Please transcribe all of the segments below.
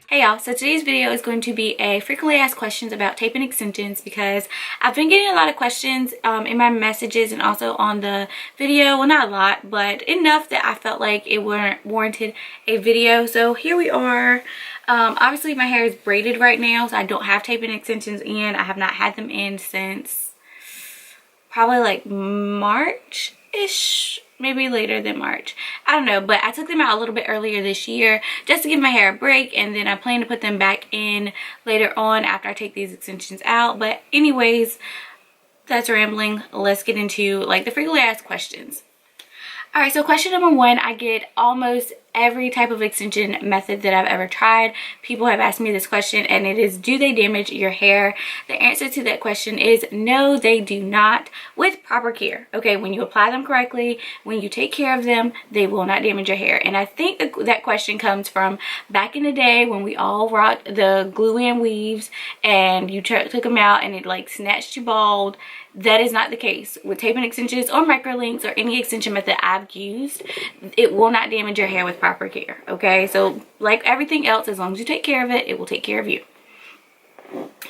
Hey y'all, so today's video is going to be a frequently asked questions about tape and extensions because I've been getting a lot of questions in my messages and also on the video. Well, not a lot, but enough that I felt like it warranted a video. So here we are. Obviously my hair is braided right now, so I don't have tape and extensions in. I have not had them in since probably like March-ish. Maybe later than March, I don't know, but I took them out a little bit earlier this year just to give my hair a break, and then I plan to put them back in later on after I take these extensions out. But anyways, that's rambling. Let's get into like the frequently asked questions. All right, so question number one, I get almost every type of extension method that I've ever tried. People have asked me this question, and it is, do they damage your hair? The answer to that question is no, they do not, with proper care. Okay, when you apply them correctly, when you take care of them, they will not damage your hair. And I think that question comes from back in the day when we all rocked the glue-in weaves and you took them out and it like snatched you bald. That is not the case with tape and extensions or microlinks or any extension method I've used. It will not damage your hair with proper care. Okay, so like everything else, as long as you take care of it, it will take care of you.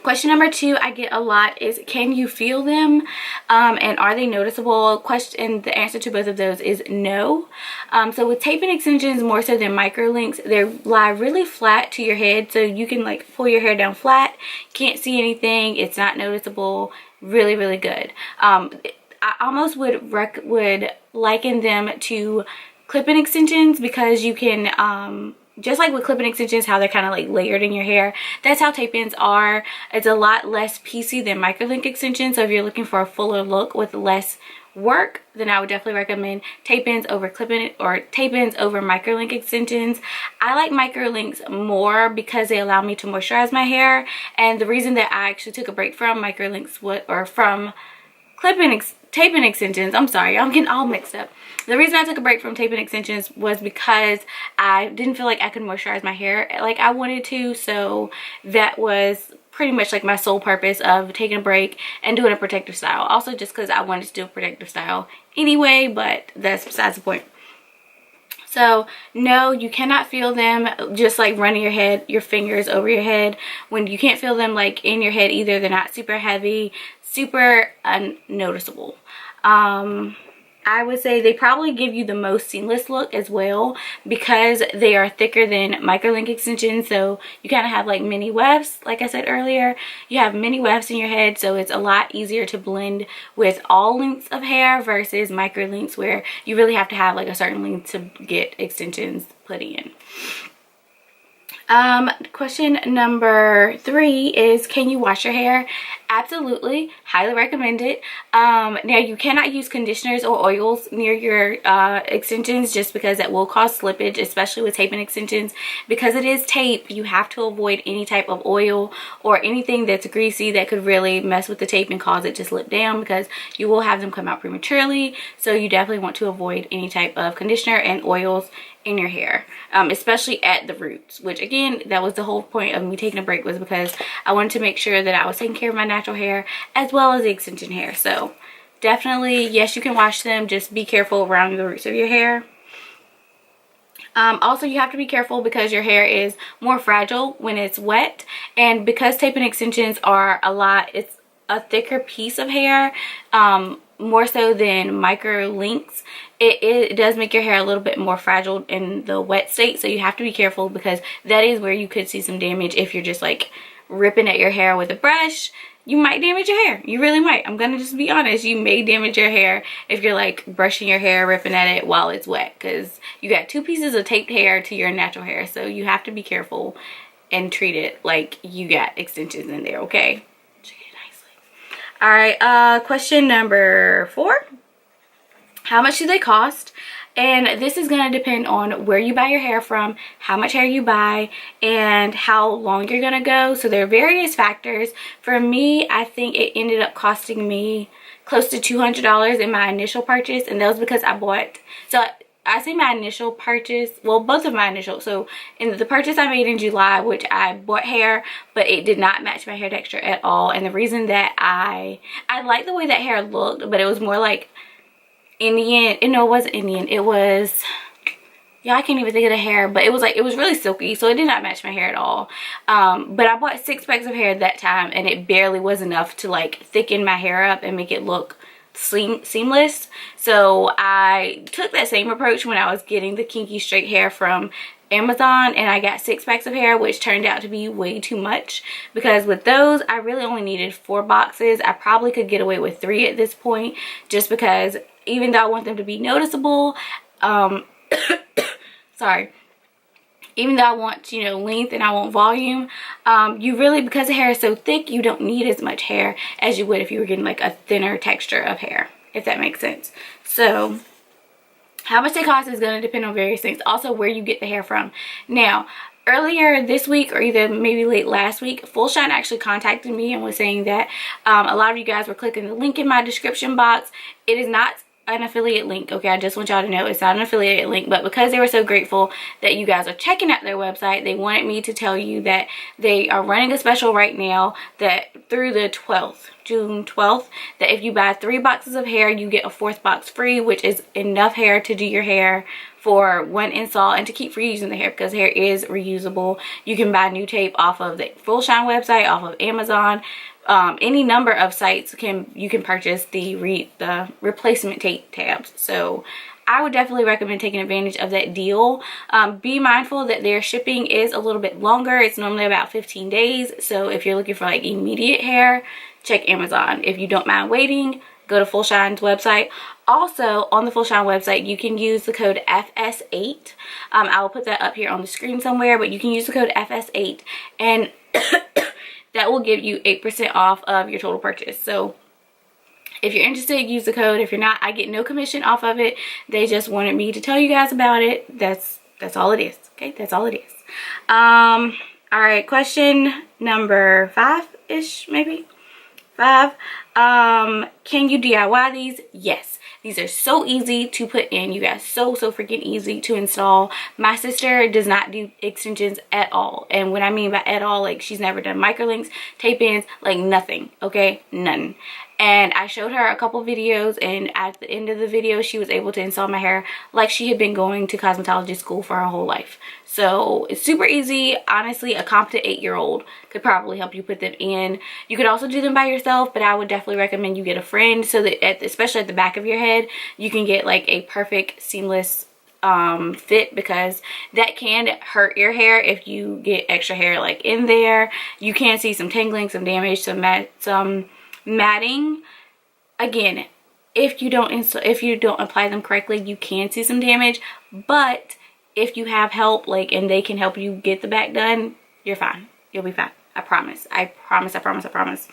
Question number two I get a lot is, can you feel them and are they noticeable? And the answer to both of those is no. So with tape and extensions, more so than microlinks, they lie really flat to your head, so you can like pull your hair down flat, can't see anything, it's not noticeable. Really, really good. I almost would liken them to clip-in extensions, because you can just like with clip-in extensions, how they're kind of like layered in your hair, that's how tape-ins are. It's a lot less piecey than microlink extensions, so if you're looking for a fuller look with less work, then I would definitely recommend tape-ins over clip-in or tape-ins over microlink extensions. I like microlinks more because they allow me to moisturize my hair, and the reason that I actually took a break from microlinks from tape-in extensions, I'm sorry, I'm getting all mixed up. The reason I took a break from tape-in extensions was because I didn't feel like I could moisturize my hair like I wanted to, so that was pretty much like my sole purpose of taking a break and doing a protective style. Also just because I wanted to do a protective style anyway, but that's besides the point. So no, you cannot feel them just like running your fingers over your head. When you can't feel them like in your head either, they're not super heavy, super unnoticeable. I would say they probably give you the most seamless look as well, because they are thicker than microlink extensions. So you kind of have like mini wefts, like I said earlier. You have mini wefts in your head, so it's a lot easier to blend with all lengths of hair versus microlinks where you really have to have like a certain length to get extensions put in. Question number three is, can you wash your hair? Absolutely, highly recommend it. Now you cannot use conditioners or oils near your extensions, just because that will cause slippage, especially with tape and extensions. Because it is tape, you have to avoid any type of oil or anything that's greasy that could really mess with the tape and cause it to slip down, because you will have them come out prematurely. So you definitely want to avoid any type of conditioner and oils in your hair, especially at the roots, which again, that was the whole point of me taking a break, was because I wanted to make sure that I was taking care of my natural hair as well as the extension hair. So definitely, yes, you can wash them, just be careful around the roots of your hair. Also, you have to be careful because your hair is more fragile when it's wet, and because tape and extensions are it's a thicker piece of hair, more so than micro links, it does make your hair a little bit more fragile in the wet state. So you have to be careful, because that is where you could see some damage. If you're just like ripping at your hair with a brush, you might damage your hair. You really might. I'm gonna just be honest, you may damage your hair if you're like brushing your hair, ripping at it while it's wet, because you got two pieces of taped hair to your natural hair. So you have to be careful and treat it like you got extensions in there, okay? All right, question number four. How much do they cost? And this is going to depend on where you buy your hair from, how much hair you buy, and how long you're going to go. So there are various factors. For me, I think it ended up costing me close to $200 in my initial purchase, and that was because I bought, so I say my initial purchase, well, both of my initial, so in the purchase I made in July, which I bought hair, but it did not match my hair texture at all. And the reason that I liked the way that hair looked, but it was more like Indian, no, it wasn't Indian, it was, yeah, I can't even think of the hair, but it was really silky, so it did not match my hair at all. But I bought 6 packs of hair that time, and it barely was enough to like thicken my hair up and make it look seamless. So I took that same approach when I was getting the kinky straight hair from Amazon, and I got 6 packs of hair, which turned out to be way too much, because with those I really only needed 4 boxes. I probably could get away with 3 at this point, just because even though I want them to be noticeable, sorry, even though I want, you know, length and I want volume, you really, because the hair is so thick, you don't need as much hair as you would if you were getting like a thinner texture of hair, if that makes sense. So how much they cost is going to depend on various things. Also, where you get the hair from. Now, earlier this week, or either maybe late last week, Full Shine actually contacted me and was saying that a lot of you guys were clicking the link in my description box. It is not an affiliate link, okay? I just want y'all to know it's not an affiliate link, but because they were so grateful that you guys are checking out their website, they wanted me to tell you that they are running a special right now that through the 12th, June 12th, that if you buy 3 boxes of hair, you get a 4th box free, which is enough hair to do your hair for 1 install and to keep reusing the hair, because hair is reusable. You can buy new tape off of the Full Shine website, off of Amazon. Any number of sites you can purchase the replacement tape tabs. So I would definitely recommend taking advantage of that deal. Be mindful that their shipping is a little bit longer. It's normally about 15 days. So if you're looking for like immediate hair, check Amazon. If you don't mind waiting, go to Full Shine's website. Also, on the Full Shine website, you can use the code FS8. I will put that up here on the screen somewhere, but you can use the code FS8, and that will give you 8% off of your total purchase. So if you're interested, use the code. If you're not, I get no commission off of it. They just wanted me to tell you guys about it. That's all it is. Okay, that's all it is. All right, question number 5-ish, maybe 5. Can you DIY these? Yes. These are so easy to put in, you guys. So freaking easy to install. My sister does not do extensions at all. And what I mean by at all, like she's never done microlinks, tape-ins, like nothing. Okay, none. And I showed her a couple videos, and at the end of the video, she was able to install my hair like she had been going to cosmetology school for her whole life. So it's super easy. Honestly, a competent 8-year-old could probably help you put them in. You could also do them by yourself, but I would definitely recommend you get a friend, so that especially at the back of your head, you can get like a perfect seamless fit, because that can hurt your hair if you get extra hair like in there. You can see some tangling, some damage, some matting. Again, if you don't apply them correctly, you can see some damage, but if you have help, like, and they can help you get the back done, you're fine. You'll be fine. I promise. I promise. I promise. I promise.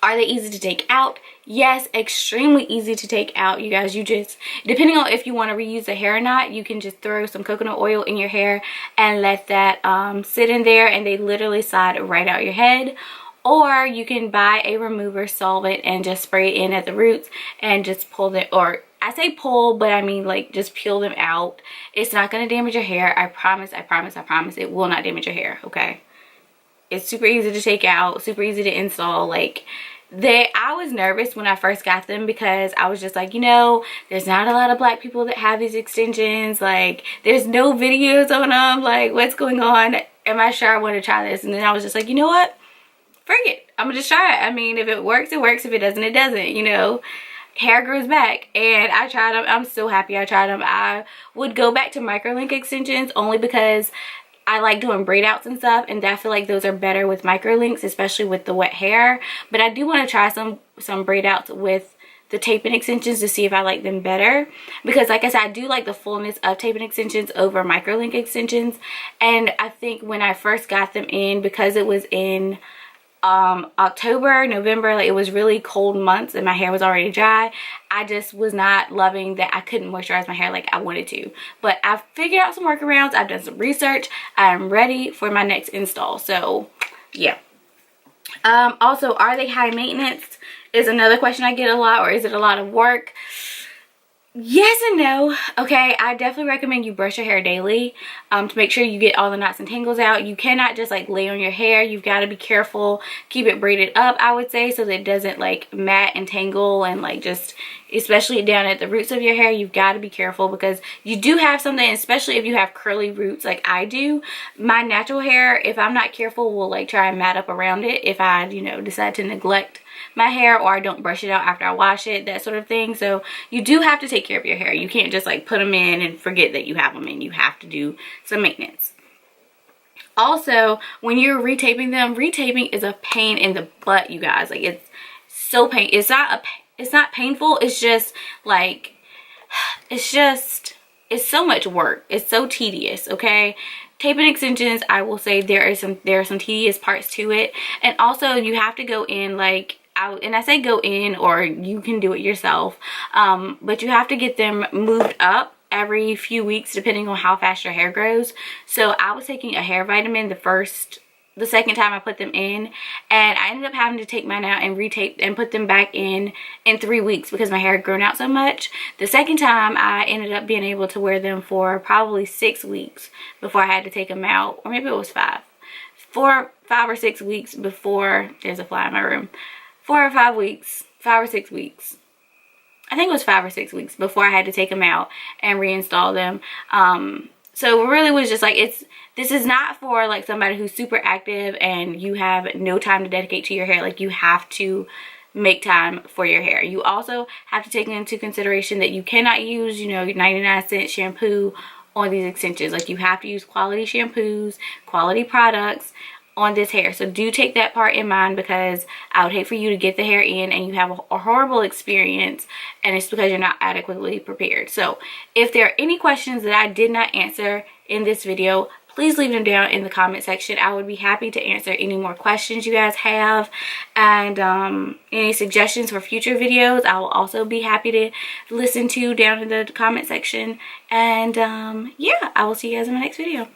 Are they easy to take out? Yes, extremely easy to take out, you guys. You just, depending on if you want to reuse the hair or not, you can just throw some coconut oil in your hair and let that sit in there, and they literally slide right out your head. Or you can buy a remover solvent and just spray it in at the roots and just pull them, or I say pull, but I mean like just peel them out. It's not going to damage your hair. I promise, I promise, I promise. It will not damage your hair, okay? It's super easy to take out, super easy to install. Like, I was nervous when I first got them, because I was just like, you know, there's not a lot of black people that have these extensions. Like, there's no videos on them. Like, what's going on? Am I sure I want to try this? And then I was just like, you know what? Frick it. I'm going to just try it. I mean, if it works, it works. If it doesn't, it doesn't, you know. Hair grows back, and I tried them. I'm so happy I tried them. I would go back to microlink extensions only because I like doing braid outs and stuff, and I feel like those are better with microlinks, especially with the wet hair. But I do want to try some braid outs with the tape-in extensions to see if I like them better, because like I said, I do like the fullness of tape-in extensions over microlink extensions. And I think when I first got them in, because it was in October, November, like it was really cold months and my hair was already dry, I just was not loving that I couldn't moisturize my hair like I wanted to. But I've figured out some workarounds. I've done some research. I'm ready for my next install. So yeah. Also, are they high maintenance is another question I get a lot, or is it a lot of work? Yes and no. Okay, I definitely recommend you brush your hair daily to make sure you get all the knots and tangles out. You cannot just like lay on your hair. You've got to be careful, keep it braided up, I would say, so that it doesn't like mat and tangle, and like just especially down at the roots of your hair. You've got to be careful because you do have something, especially if you have curly roots like I do. My natural hair, if I'm not careful, will like try and mat up around it if I, you know, decide to neglect my hair, or I don't brush it out after I wash it, that sort of thing. So you do have to take care of your hair. You can't just like put them in and forget that you have them in. You have to do some maintenance. Also, when you're retaping them, retaping is a pain in the butt, you guys. Like, it's so pain. It's not painful. It's just like, it's so much work. It's so tedious, okay? Taping extensions, I will say there are some tedious parts to it. And also you have to go in like out, and I say go in, or you can do it yourself, but you have to get them moved up every few weeks depending on how fast your hair grows. So I was taking a hair vitamin the second time I put them in, and I ended up having to take mine out and retape and put them back in 3 weeks because my hair had grown out so much. The second time I ended up being able to wear them for probably 6 weeks before I had to take them out, or maybe it was 5 or 6 weeks before. There's a fly in my room. 4 or 5 weeks, 5 or 6 weeks. I think it was 5 or 6 weeks before I had to take them out and reinstall them. So it really was just like, this is not for like somebody who's super active and you have no time to dedicate to your hair. Like, you have to make time for your hair. You also have to take into consideration that you cannot use, you know, your 99-cent shampoo on these extensions. Like, you have to use quality shampoos, quality products on this hair. So do take that part in mind, because I would hate for you to get the hair in and you have a horrible experience and it's because you're not adequately prepared. So if there are any questions that I did not answer in this video, please leave them down in the comment section. I would be happy to answer any more questions you guys have, and any suggestions for future videos I will also be happy to listen to down in the comment section. And yeah, I will see you guys in my next video.